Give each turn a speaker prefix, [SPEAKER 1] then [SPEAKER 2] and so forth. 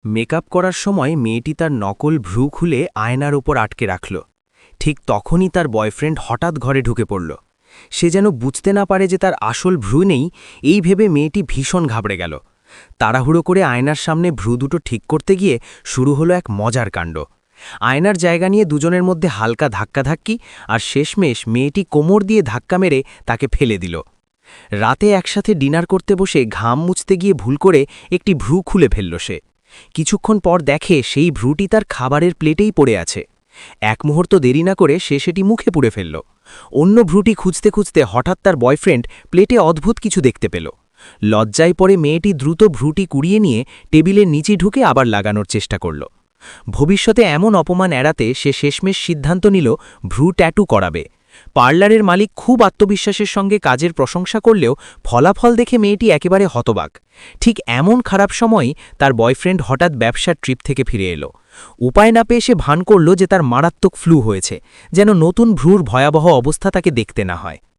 [SPEAKER 1] Makeup করার সময় মেয়েটি তার নকল ভ্রু খুলে আয়নার ওপর আটকে রাখল। ঠিক তখনই তার বয়ফ্রেন্ড হঠাৎ ঘরে ঢুকে পড়ল। সে যেন বুঝতে না পারে যে তার আসল ভ্রু নেই, এই ভেবে মেয়েটি ভীষণ ঘাবড়ে গেল। তাড়াহুড়ো করে আয়নার সামনে ভ্রু দুটো ঠিক করতে গিয়ে শুরু হলো এক মজার কাণ্ড। আয়নার জায়গা নিয়ে দুজনের মধ্যে হালকা ধাক্কাধাক্কি, আর শেষমেশ মেয়েটি কোমর দিয়ে ধাক্কা মেরে তাকে ফেলে দিল। রাতে একসাথে ডিনার করতে বসে ঘাম মুছতে গিয়ে ভুল করে একটি ভ্রু খুলে ফেলল সে। কিছুক্ষণ পর দেখে সেই ভ্রুটি তার খাবারের প্লেটেই পড়ে আছে। এক মুহূর্ত দেরি না করে সে সেটি মুখে পুড়ে ফেলল। অন্য ভ্রুটি খুঁজতে খুঁজতে হঠাৎ তার বয়ফ্রেন্ড প্লেটে অদ্ভুত কিছু দেখতে পেল। লজ্জায় পড়ে মেয়েটি দ্রুত ভ্রুটি কুড়িয়ে নিয়ে টেবিলের নিচে ঢুকে আবার লাগানোর চেষ্টা করল। ভবিষ্যতে এমন অপমান এড়াতে সে শেষমেশ সিদ্ধান্ত নিল ভ্রু ট্যাটু করাবে। পার্লারের মালিক খুব আত্মবিশ্বাসের সঙ্গে কাজের প্রশংসা করলেও ফলাফল দেখে মেয়েটি একেবারে হতবাক। ঠিক এমন খারাপ সময়ই তার বয়ফ্রেন্ড হঠাৎ ব্যবসার ট্রিপ থেকে ফিরে এলো। উপায় না পেয়ে সে ভান করল যে তার মারাত্মক ফ্লু হয়েছে, যেন নতুন ভ্রুর ভয়াবহ অবস্থা তাকে দেখতে না হয়।